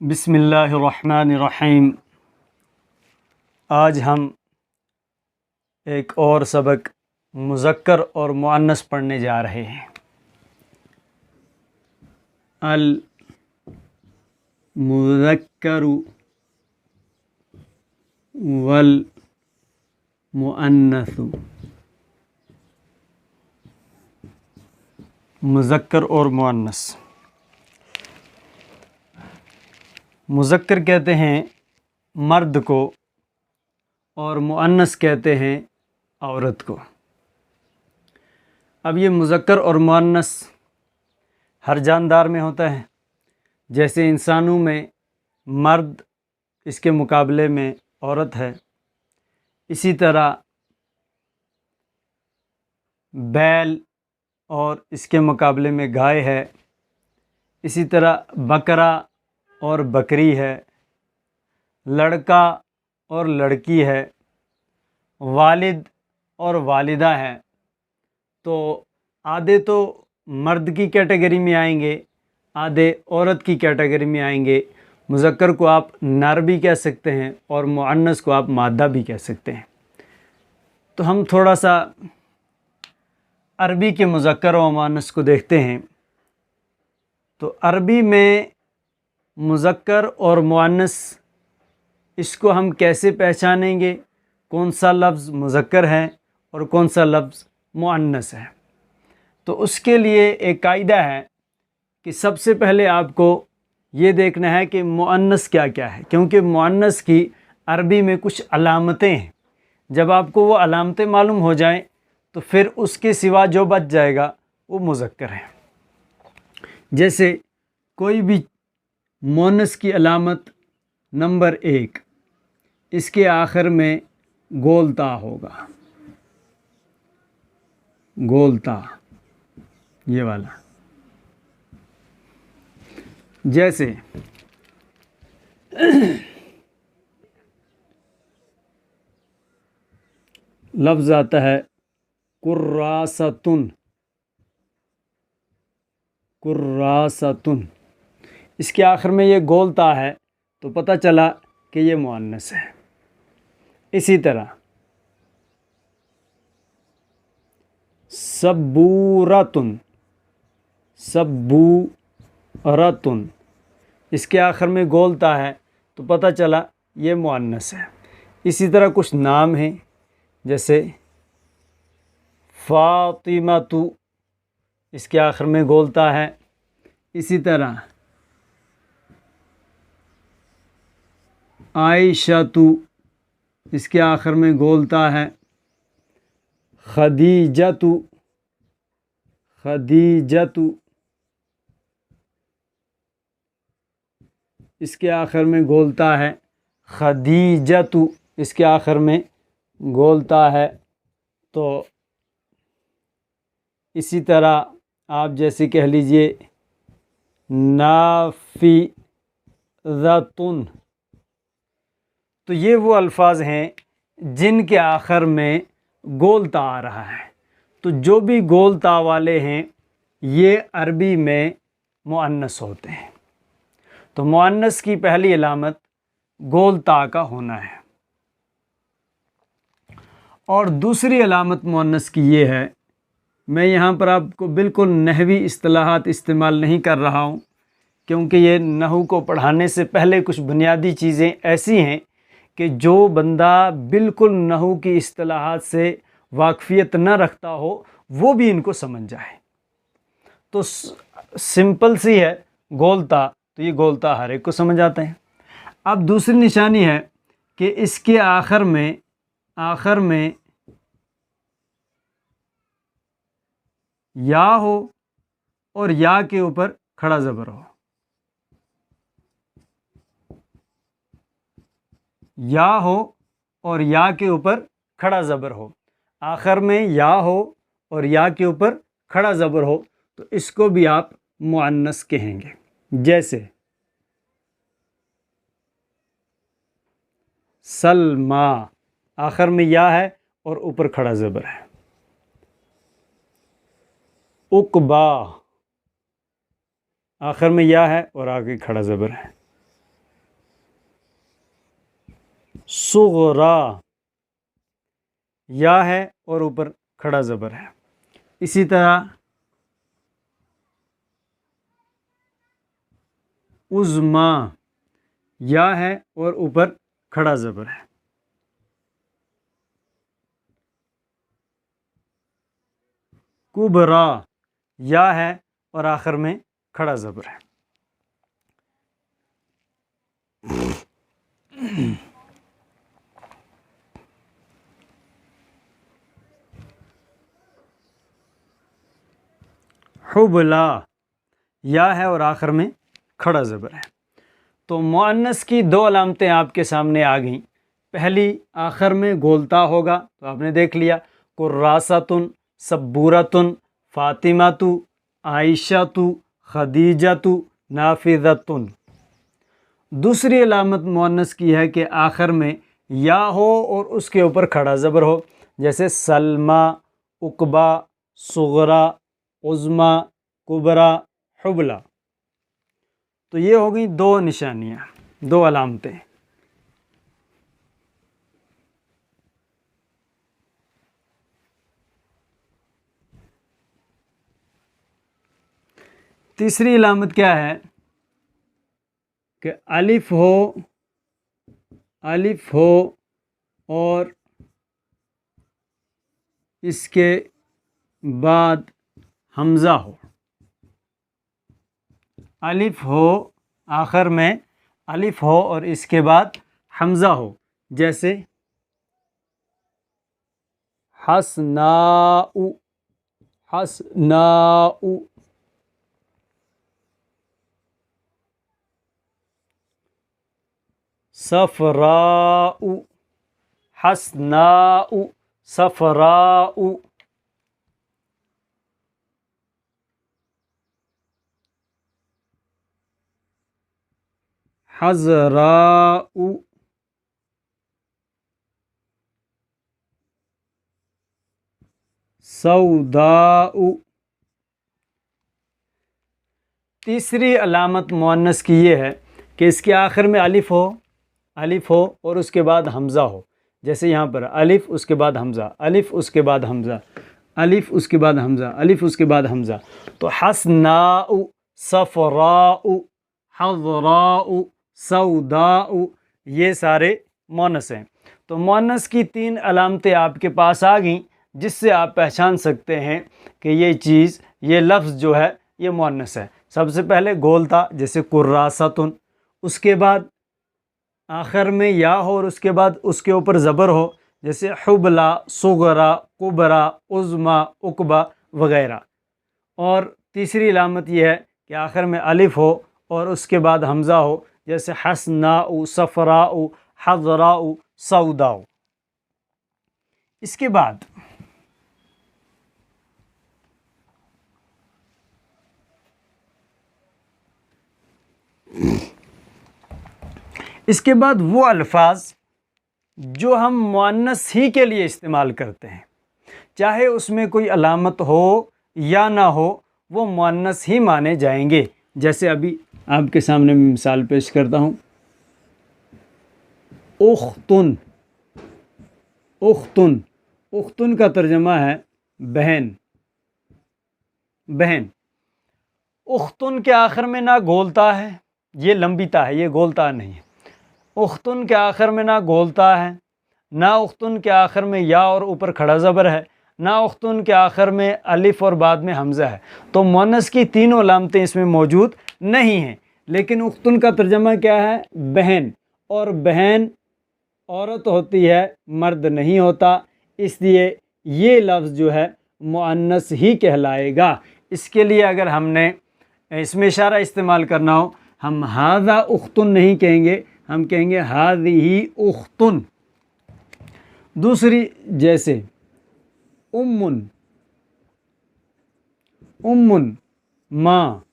बिस्मिल्लाहिर्रहमानिर्रहीम। आज हम एक और सबक मुज़क्कर और मुअन्नस पढ़ने जा रहे हैं। अल मुज़क्करु वल मुअन्नसु। मुज़क्कर और मुअन्नस। मुज़क्कर कहते हैं मर्द को और मुअन्नस कहते हैं औरत को। अब ये मुज़क्कर और मुअन्नस हर जानदार में होता है। जैसे इंसानों में मर्द इसके मुकाबले में औरत है, इसी तरह बैल और इसके मुकाबले में गाय है, इसी तरह बकरा और बकरी है, लड़का और लड़की है, वालिद और वालिदा है। तो आधे तो मर्द की कैटेगरी में आएंगे, आधे औरत की कैटेगरी में आएंगे। मुज़क्कर को आप नर भी कह सकते हैं और मुअन्नस को आप मादा भी कह सकते हैं। तो हम थोड़ा सा अरबी के मुज़क्कर और मुअन्नस को देखते हैं। तो अरबी में मुज़क्कर और मुअन्नस, इसको हम कैसे पहचानेंगे, कौन सा लफ्ज़ मुज़क्कर है और कौन सा लफ्ज़ मुअन्नस है। तो उसके लिए एक कायदा है कि सबसे पहले आपको ये देखना है कि मुअन्नस क्या क्या है, क्योंकि मुअन्नस की अरबी में कुछ अलामतें हैं। जब आपको वो अलामतें मालूम हो जाएं तो फिर उसके सिवा जो बच जाएगा वो मुज़क्कर है। जैसे कोई भी मुअन्नस की अलामत नंबर 1, इसके आखिर में गोलता होगा। गोलता, ये वाला। जैसे लफ्ज़ आता है कुर्रासतुन। कुर्रासतुन, इसके आखिर में ये गोलता है तो पता चला कि ये मुअन्नस है। इसी तरह सब्बूरतुन। सब्बूरतुन, इसके आखिर में गोलता है तो पता चला ये मुअन्नस है। इसी तरह कुछ नाम हैं, जैसे फ़ातिमतु, इसके आखिर में गोलता है। इसी तरह आयशतु, इसके आखिर में गोलता है। खदीजतु। खदीजतु, इसके आखिर में गोलता है। खदीजतु, इसके आखिर में गोलता है। तो इसी तरह आप जैसे कह लीजिए नाफ़िज़तुन। तो ये वो अल्फाज हैं जिनके आखिर में गोलता आ रहा है। तो जो भी गोलता वाले हैं ये अरबी में मुअन्नस होते हैं। तो मुअन्नस की पहली अलामत गोलता का होना है। और दूसरी अलामत मुअन्नस की ये है, मैं यहाँ पर आपको बिल्कुल नहवी इस्तिलाहात इस्तेमाल नहीं कर रहा हूँ, क्योंकि ये नहू को पढ़ाने से पहले कुछ बुनियादी चीज़ें ऐसी हैं कि जो बंदा बिल्कुल नहू की इस्तिलाहात से वाकफ़ियत न रखता हो वो भी इनको समझ जाए। तो सिंपल सी है गोलता, तो ये गोलता हर एक को समझ आते हैं। अब दूसरी निशानी है कि इसके आखिर में या हो और या के ऊपर खड़ा ज़बर हो। या हो और या के ऊपर खड़ा ज़बर हो। आखिर में या हो और या के ऊपर खड़ा ज़बर हो तो इसको भी आप मुअन्नस कहेंगे। जैसे सलमा, आखिर में या है और ऊपर खड़ा ज़बर है। उक़बा, आखिर में या है और आगे खड़ा ज़बर है। सुगरा या है और ऊपर खड़ा ज़बर है। इसी तरह उज़्मा या है और ऊपर खड़ा ज़बर है। कुबरा या है और आखिर में खड़ा ज़बर है। हुबला या है और आखिर में खड़ा ज़बर है। तो मुअन्नस की दो अलामतें आपके सामने आ गईं। पहली आखिर में गोलता होगा, तो आपने देख लिया, कुर्रासतुन, सब्बूरतुन, फ़ातिमातु, आयशातु, खदीजातु, नाफिज़तुन। दूसरी अलामत मुअन्नस की है कि आखिर में या हो और उसके ऊपर खड़ा ज़बर हो, जैसे सलमा, उकबा, सुगरा, उज़्मा, कुबरा, हुबला। तो ये हो गई दो निशानियाँ, दो अलामतें। तीसरी अलामत क्या है कि अलिफ हो और इसके बाद हमज़ा हो। अलिफ हो, आखिर में अलिफ हो और इसके बाद हमज़ा हो, जैसे हसनाउ, हसनाउ। सफराउ, हसनाउ, सफराउ। हज़राउ, सौदाउ। तीसरी अलामत मुअन्नस की ये है कि इसके आखिर में अलिफ हो और उसके बाद हमज़ा हो, जैसे यहाँ पर अलिफ उसके बाद हमज़ा, अलिफ उसके बाद हमज़ा, अलिफ उसके बाद हमज़ा, अलिफ उसके बाद हमज़ा। तो हसनाउ, सफराउ, हज़राउ, सौदाउ, ये सारे मुअन्नस हैं। तो मुअन्नस की तीन अलामतें आपके पास आ गईं, जिससे आप पहचान सकते हैं कि ये चीज़, ये लफ्ज़ जो है ये मुअन्नस है। सबसे पहले गोलता, जैसे कुर्रासतुन, उसके बाद आखिर में या हो और उसके बाद उसके ऊपर ज़बर हो, जैसे हुबला, सुगरा, कुबरा, उज़्मा, उकबा वगैरह। और तीसरी अलामत यह है कि आखिर में अलिफ हो और उसके बाद हमज़ा हो, जैसे हसनाउ, सफराउ, हज़राउ, सौदाउ। इसके बाद वो अल्फाज जो हम मुअन्नस ही के लिए इस्तेमाल करते हैं, चाहे उसमें कोई अलामत हो या ना हो, वो मुअन्नस ही माने जाएंगे। जैसे अभी आपके सामने मैं मिसाल पेश करता हूँ, उख्तुन। उख्तुन, उख्तुन का तर्जमा है बहन, बहन। उख्तुन के आखिर में ना गोलता है, ये लंबीता है, ये गोलता नहीं है। उख्तुन के आखिर में ना गोलता है, ना उख्तुन के आखिर में या और ऊपर खड़ा ज़बर है, ना उख्तुन के आखिर में अलिफ और बाद में हमज़ा है। तो मुअन्नस की तीनों अलामतें इसमें मौजूद नहीं हैं। लेकिन उख्तुन का तर्जमा क्या है? बहन। और बहन औरत होती है, मर्द नहीं होता, इसलिए ये लफ्ज़ जो है मुअन्नस ही कहलाएगा। इसके लिए अगर हमने इसमें इशारा इस्तेमाल करना हो, हम हाज़ा उख्तुन नहीं कहेंगे, हम कहेंगे हाज़िही उख्तुन। दूसरी जैसे उम्मुन, उम्मुन माँ।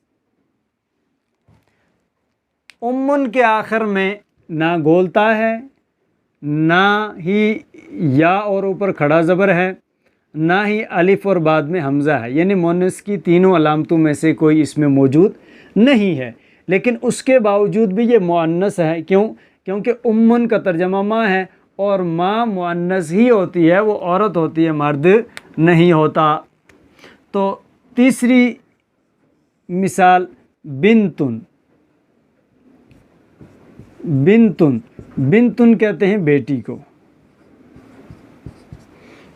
उम्मुन के आखिर में ना गोलता है, ना ही या और ऊपर खड़ा ज़बर है, ना ही अलिफ और बाद में हमज़ा है। यानी मुअन्नस की तीनों अलामतों में से कोई इसमें मौजूद नहीं है। लेकिन उसके बावजूद भी ये मुअन्नस है। क्यों? क्योंकि उम्मुन का तर्जमा माँ है और माँ मुअन्नस ही होती है, वो औरत होती है, मर्द नहीं होता। तो तीसरी मिसाल बिंतुन। बिंतुन, बिंतुन कहते हैं बेटी को।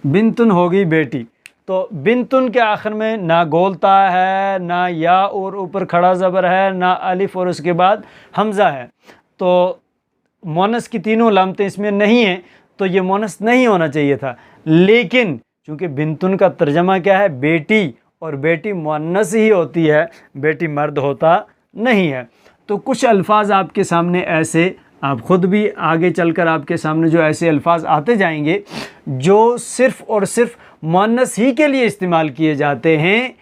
बिंतुन होगी बेटी। तो बिंतुन के आखिर में ना गोलता है, ना या और ऊपर खड़ा ज़बर है, ना अलिफ और उसके बाद हमज़ा है। तो मोनस की तीनों लामतें इसमें नहीं हैं, तो ये मोनस नहीं होना चाहिए था। लेकिन चूँकि बिंतुन का तर्जमा क्या है, बेटी, और बेटी मुअन्नस ही होती है, बेटी मर्द होता नहीं है। तो कुछ अल्फाज आपके सामने ऐसे, आप ख़ुद भी आगे चलकर आपके सामने जो ऐसे अल्फाज आते जाएंगे जो सिर्फ़ और सिर्फ मुअन्नस ही के लिए इस्तेमाल किए जाते हैं,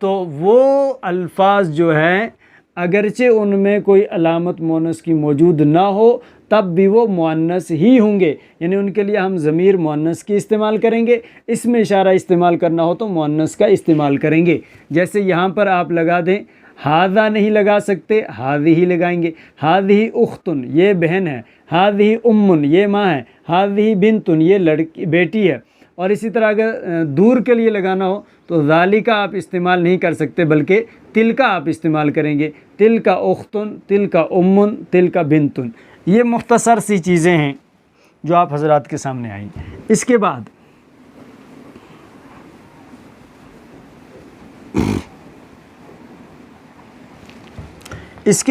तो वो अल्फाज जो हैं अगरचे उनमें कोई अलामत मुअन्नस की मौजूद ना हो, तब भी वो मुअन्नस ही होंगे। यानी उनके लिए हम ज़मीर मुअन्नस की इस्तेमाल करेंगे, इसमें इशारा इस्तेमाल करना हो तो मुअन्नस का इस्तेमाल करेंगे। जैसे यहाँ पर आप लगा दें, हादा नहीं लगा सकते, हादी ही लगाएंगे। हादी उख्तुन, ये बहन है। हादी उम्मुन, ये माँ है। हादी बिंतुन, ये लड़की बेटी है। और इसी तरह अगर दूर के लिए लगाना हो तो ज़ालिका आप इस्तेमाल नहीं कर सकते, बल्कि तिलका आप इस्तेमाल करेंगे। तिलका उख्तुन, तिलका उम्मुन, तिलका बिंतुन। ये मुख्तसर सी चीज़ें हैं जो आप हज़रात के सामने आई। इसके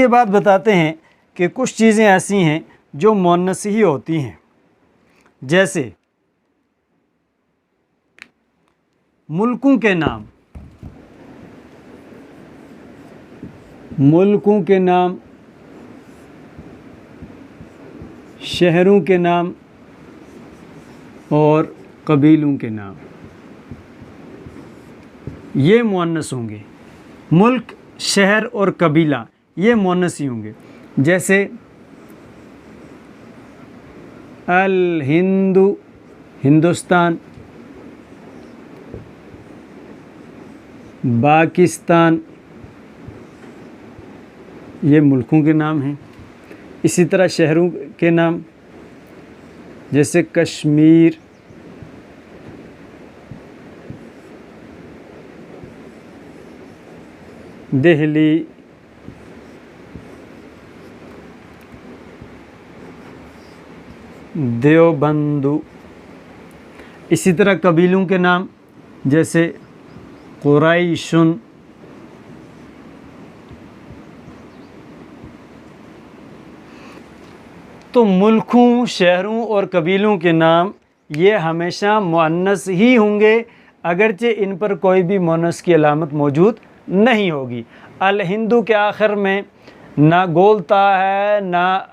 बाद बताते हैं कि कुछ चीज़ें ऐसी हैं जो मुअन्नस ही होती हैं। जैसे मुल्कों के नाम, मुल्कों के नाम, शहरों के नाम और कबीलों के नाम, ये मुअन्नस होंगे। मुल्क, शहर और कबीला ये मुअन्नस ही होंगे। जैसे अल हिंदू, हिंदुस्तान। पाकिस्तान, ये मुल्कों के नाम हैं। इसी तरह शहरों के नाम, जैसे कश्मीर, दिल्ली, देवबंद। इसी तरह कबीलों के नाम, जैसे कुरैशुन। तो मुल्कों, शहरों और कबीलों के नाम ये हमेशा मुअन्नस ही होंगे, अगरचे इन पर कोई भी मुअन्नस की अलामत मौजूद नहीं होगी। अल हिंदू के आखिर में ना गोलता है, ना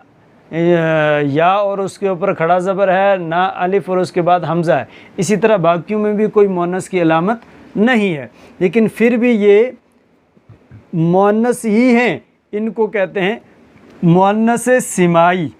या और उसके ऊपर खड़ा ज़बर है, ना अलिफ और उसके बाद हमज़ा है। इसी तरह बाकियों में भी कोई मुअन्नस की अलामत नहीं है, लेकिन फिर भी ये मुअन्नस ही हैं। इनको कहते हैं मुअन्नस सिमाई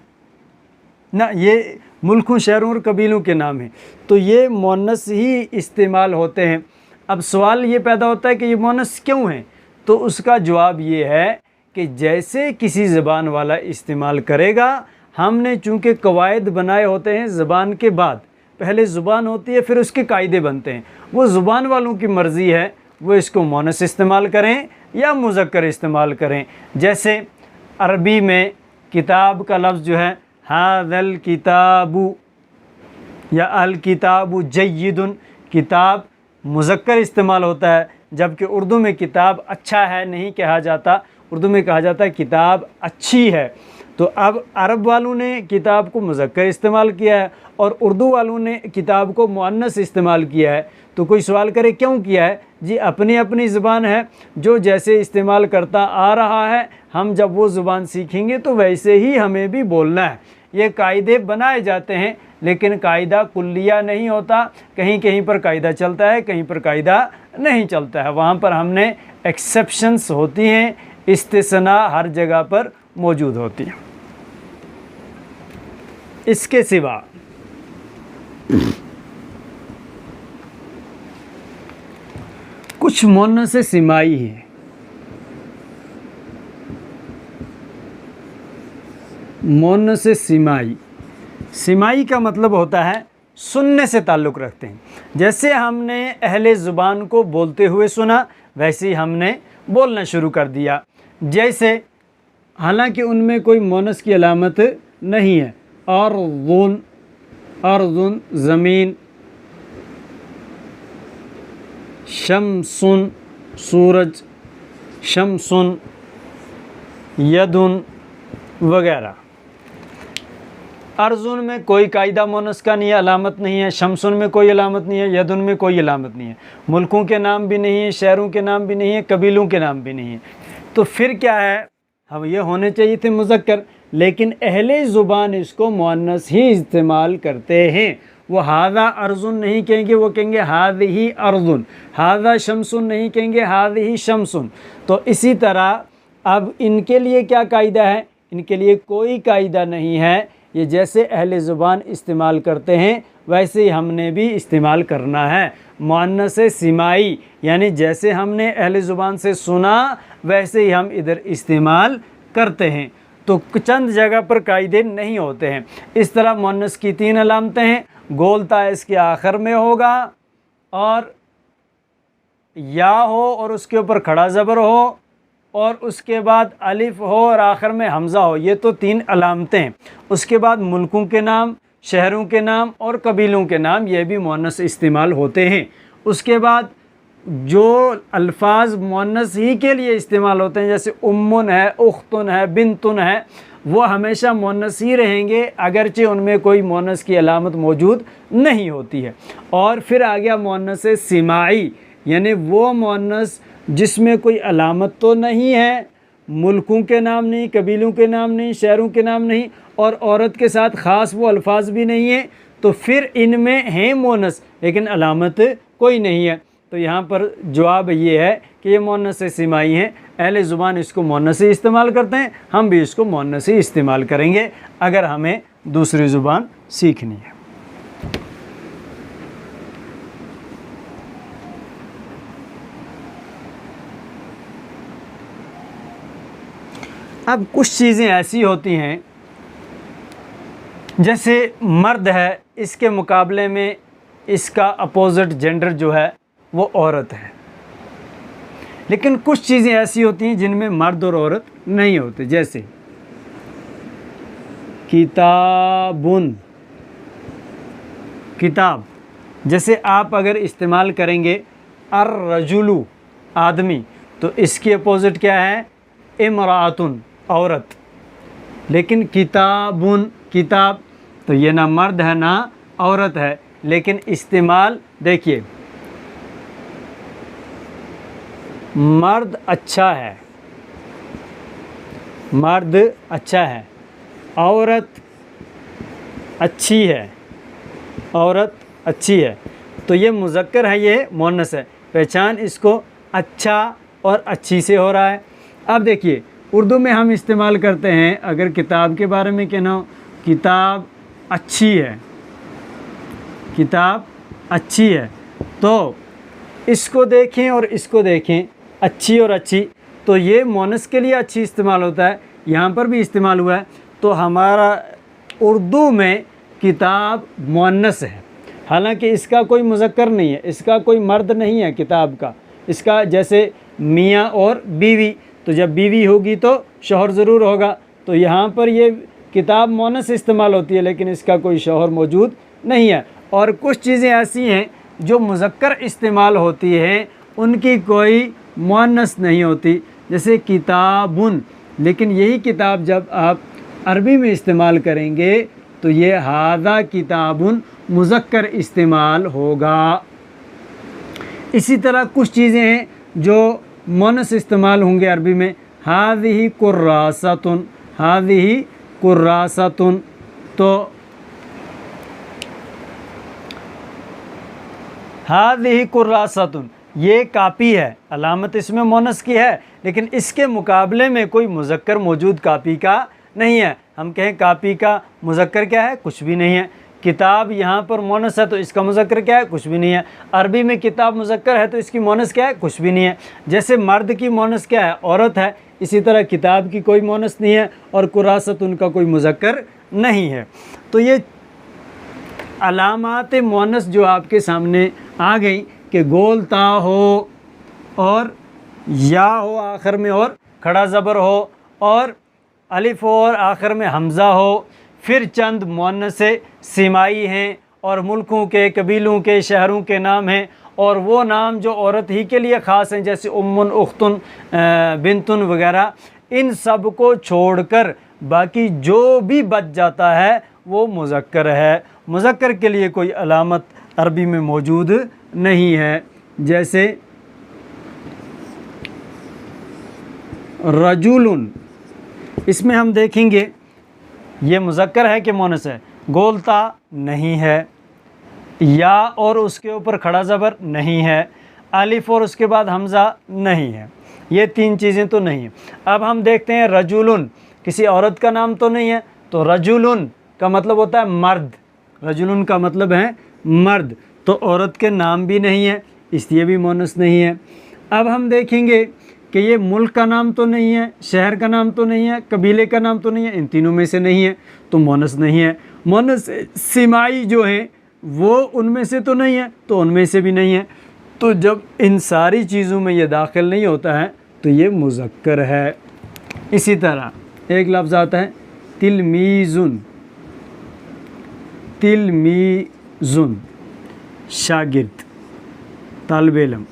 ना। ये मुल्कों, शहरों और कबीलों के नाम हैं, तो ये मुअन्नस ही इस्तेमाल होते हैं। अब सवाल ये पैदा होता है कि ये मुअन्नस क्यों हैं, तो उसका जवाब ये है कि जैसे किसी ज़बान वाला इस्तेमाल करेगा, हमने चूँकि कवायद बनाए होते हैं ज़बान के बाद, पहले ज़ुबान होती है फिर उसके कायदे बनते हैं। वो ज़ुबान वालों की मर्ज़ी है वो इसको मुअन्नस इस्तेमाल करें या मुज़क्कर इस्तेमाल करें। जैसे अरबी में किताब का लफ्ज़ जो है हाज़ल किताबु या अल किताबु जय्यिदुन, किताब मुज़क्कर इस्तेमाल होता है, जबकि उर्दू में किताब अच्छा है नहीं कहा जाता, उर्दू में कहा जाता है किताब अच्छी है। तो अब अरब वालों ने किताब को मुज़क्कर इस्तेमाल किया है और उर्दू वालों ने किताब को मुअन्नस इस्तेमाल किया है। तो कोई सवाल करे क्यों किया है? जी अपनी अपनी ज़ुबान है, जो जैसे इस्तेमाल करता आ रहा है, हम जब वो ज़ुबान सीखेंगे तो वैसे ही हमें भी बोलना है। ये कायदे बनाए जाते हैं, लेकिन कायदा कुल्लिया नहीं होता। कहीं कहीं पर कायदा चलता है, कहीं पर कायदा नहीं चलता है। वहाँ पर हमने एक्सेप्शंस होती हैं, इस्तिस्ना हर जगह पर मौजूद होती है। इसके सिवा कुछ मुअन्नस सिमाई हैं। मोनस सिमाई। सिमाई का मतलब होता है सुनने से ताल्लुक़ रखते हैं। जैसे हमने अहले ज़ुबान को बोलते हुए सुना, वैसे ही हमने बोलना शुरू कर दिया। जैसे हालांकि उनमें कोई मोनस की अलामत नहीं है। अर्ज़ुन, अर्ज़ुन ज़मीन, शम्सुन सूरज, शम्सुन यदुन वगैरह। अर्जुन में कोई कायदा मोनस का नहीं है, अलामत नहीं है। शमसुन में कोई अलामत नहीं है, यदुन में कोई अलामत नहीं है। मुल्कों के नाम भी नहीं है, शहरों के नाम भी नहीं है, कबीलों के नाम भी नहीं है। तो फिर क्या है, हम ये होने चाहिए थे मुज़क्कर, लेकिन अहले ज़ुबान इसको मुअन्नस ही इस्तेमाल करते हैं। वो हाज़ा अर्जुन नहीं कहेंगे, वो कहेंगे हाज़िही अर्जुन। हाज़ा शमसुन नहीं कहेंगे, हाज़िही शमसुन। तो इसी तरह अब इनके लिए क्या कायदा है, इनके लिए कोई कायदा नहीं है। ये जैसे अहले ज़ुबान इस्तेमाल करते हैं वैसे ही हमने भी इस्तेमाल करना है। मुअन्नस सिमाई यानी जैसे हमने अहले ज़ुबान से सुना वैसे ही हम इधर इस्तेमाल करते हैं। तो चंद जगह पर कायदे नहीं होते हैं। इस तरह मुअन्नस की 3 अलामतें हैं। गोलता इसके आखिर में होगा, और या हो और उसके ऊपर खड़ा ज़बर हो, और उसके बाद अलिफ हो और आखिर में हमज़ा हो। ये तो 3 अलामतें हैं। उसके बाद मुल्कों के नाम, शहरों के नाम और कबीलों के नाम, ये भी मुअन्नस इस्तेमाल होते हैं। उसके बाद जो अल्फाज मुअन्नस ही के लिए इस्तेमाल होते हैं, जैसे उम्मुन है, उख्तुन है, बिन्तुन है, वो हमेशा मुअन्नस ही रहेंगे, अगरचे उनमें कोई मुअन्नस की अलामत मौजूद नहीं होती है। और फिर आ गया मुअन्नस सिमाई, यानी वो मुअन्नस जिसमें कोई अलामत तो नहीं है, मुल्कों के नाम नहीं, कबीलों के नाम नहीं, शहरों के नाम नहीं, और औरत के साथ ख़ास वो अल्फाज भी नहीं है। तो फिर इनमें हैं मुअन्नस लेकिन अलामत कोई नहीं है। तो यहाँ पर जवाब ये है कि ये मुअन्नस सिमाई हैं। अहले ज़ुबान इसको मुअन्नस ही इस्तेमाल करते हैं, हम भी इसको मुअन्नस ही इस्तेमाल करेंगे अगर हमें दूसरी ज़ुबान सीखनी है। अब कुछ चीज़ें ऐसी होती हैं, जैसे मर्द है, इसके मुकाबले में इसका अपोजिट जेंडर जो है वो औरत है। लेकिन कुछ चीज़ें ऐसी होती हैं जिनमें मर्द और औरत नहीं होते, जैसे किताबुन, किताब। जैसे आप अगर इस्तेमाल करेंगे अर्रजुलु, आदमी, तो इसकी अपोजिट क्या है, इमरातुन, औरत। लेकिन किताबुन, किताब, तो ये ना मर्द है ना औरत है, लेकिन इस्तेमाल देखिए, मर्द अच्छा है, मर्द अच्छा है, औरत अच्छी है, औरत अच्छी है। तो ये मुज़क्कर है, ये मुअन्नस है। पहचान इसको अच्छा और अच्छी से हो रहा है। अब देखिए उर्दू में हम इस्तेमाल करते हैं, अगर किताब के बारे में कहना हो, किताब अच्छी है, किताब अच्छी है, तो इसको देखें और इसको देखें, अच्छी और अच्छी, तो ये मुअन्नस के लिए अच्छी इस्तेमाल होता है, यहाँ पर भी इस्तेमाल हुआ है। तो हमारा उर्दू में किताब मुअन्नस है, हालांकि इसका कोई मुज़क्कर नहीं है, इसका कोई मर्द नहीं है किताब का। इसका जैसे मियाँ और बीवी, तो जब बीवी होगी तो शौहर ज़रूर होगा। तो यहाँ पर ये किताब मुअन्नस इस्तेमाल होती है, लेकिन इसका कोई शौहर मौजूद नहीं है। और कुछ चीज़ें ऐसी हैं जो मुज़क्कर इस्तेमाल होती हैं, उनकी कोई मुअन्नस नहीं होती, जैसे किताबुन। लेकिन यही किताब जब आप अरबी में इस्तेमाल करेंगे तो ये हाज़ा किताबुन मुज़क्कर इस्तेमाल होगा। इसी तरह कुछ चीज़ें हैं जो मुअन्नस इस्तेमाल होंगे अरबी में, हाज़िही कुर्रासतुन, हाज़िही कुर्रासतुन। तो हाज़िही कुर्रासतुन, ये कापी है, अलामत इसमें मुअन्नस की है, लेकिन इसके मुकाबले में कोई मुज़क्कर मौजूद कापी का नहीं है। हम कहें कापी का मुज़क्कर क्या है, कुछ भी नहीं है। किताब यहाँ पर मुअन्नस है तो इसका मुज़क्कर क्या है, कुछ भी नहीं है। अरबी में किताब मुज़क्कर है तो इसकी मुअन्नस क्या है, कुछ भी नहीं है। जैसे मर्द की मुअन्नस क्या है, औरत है, इसी तरह किताब की कोई मोनस नहीं है और कुरासत उनका कोई मुज़क्कर नहीं है। तो ये अलामात मोनस जो आपके सामने आ गई कि गोल ता हो और या हो आखिर में और खड़ा ज़बर हो और अलिफ और आखिर में हमज़ा हो, फिर चंद मुअन्नस सिमाई हैं और मुल्कों के, कबीलों के, शहरों के नाम हैं और वो नाम जो औरत ही के लिए ख़ास हैं जैसे उम्मुन, उख्तुन, बिन्तुन वगैरह, इन सब को छोड़कर बाकी जो भी बच जाता है वो मुज़क्कर है। मुज़क्कर के लिए कोई अलामत अरबी में मौजूद नहीं है। जैसे रजुलुन, इसमें हम देखेंगे ये मुज़क्कर है कि मुअन्नस है। गोलता नहीं है, या और उसके ऊपर खड़ा ज़बर नहीं है, अलिफ और उसके बाद हमज़ा नहीं है, ये तीन चीज़ें तो नहीं है। अब हम देखते हैं रजुलुन, किसी औरत का नाम तो नहीं है, तो रजुलुन का मतलब होता है मर्द, रजुलुन का मतलब है मर्द, तो औरत के नाम भी नहीं है, इसलिए भी मुअन्नस नहीं है। अब हम देखेंगे कि ये मुल्क का नाम तो नहीं है, शहर का नाम तो नहीं है, कबीले का नाम तो नहीं है, इन तीनों में से नहीं है, तो मुअन्नस नहीं है। मुअन्नस सिमाई जो है वो उनमें से तो नहीं है, तो उनमें से भी नहीं है। तो जब इन सारी चीज़ों में ये दाखिल नहीं होता है तो ये मुज़क्कर है। इसी तरह एक लफ्ज़ आता है तिलमीज़ुन, तिलमीज़ुन शागिर्द, तालिब इल्म।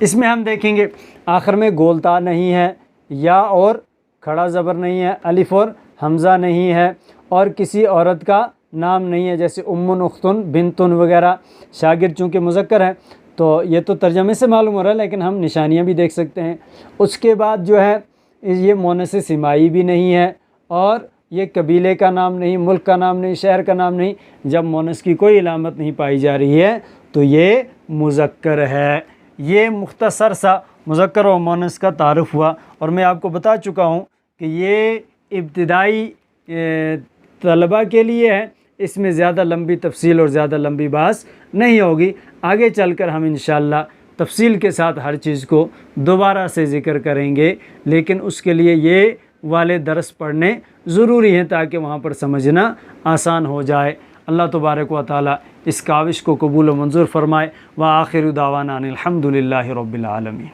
इसमें हम देखेंगे आखिर में गोलता नहीं है, या और खड़ा ज़बर नहीं है, अलिफ और हमज़ा नहीं है और किसी औरत का नाम नहीं है जैसे उम्मुन, उख्तुन, बिन्तुन वगैरह। शागिर्द चूँकि मुज़क्कर है तो ये तो तर्जमे से मालूम हो रहा है, लेकिन हम निशानियाँ भी देख सकते हैं। उसके बाद जो है ये मुअन्नस सिमाई भी नहीं है और ये कबीले का नाम नहीं, मुल्क का नाम नहीं, शहर का नाम नहीं। जब मुअन्नस की कोई इलामत नहीं पाई जा रही है तो ये मुज़क्कर है। ये मुख्तसर सा मुज़क्कर और मुअन्नस का तारुफ़ हुआ और मैं आपको बता चुका हूँ कि ये इब्तिदाई तलबा के लिए है, इसमें ज़्यादा लंबी तफसील और ज़्यादा लंबी बहस नहीं होगी। आगे चलकर हम इंशाअल्लाह तफसील के साथ हर चीज़ को दोबारा से ज़िक्र करेंगे, लेकिन उसके लिए ये वाले दर्स पढ़ने ज़रूरी हैं ताकि वहाँ पर समझना आसान हो जाए। अल्लाह तबारक व तआला इस काविश को कबूल व मंजूर फ़रमाए। व आखिर दावाना अनिल हम्दुलिल्लाहि रब्बिल आलमीन।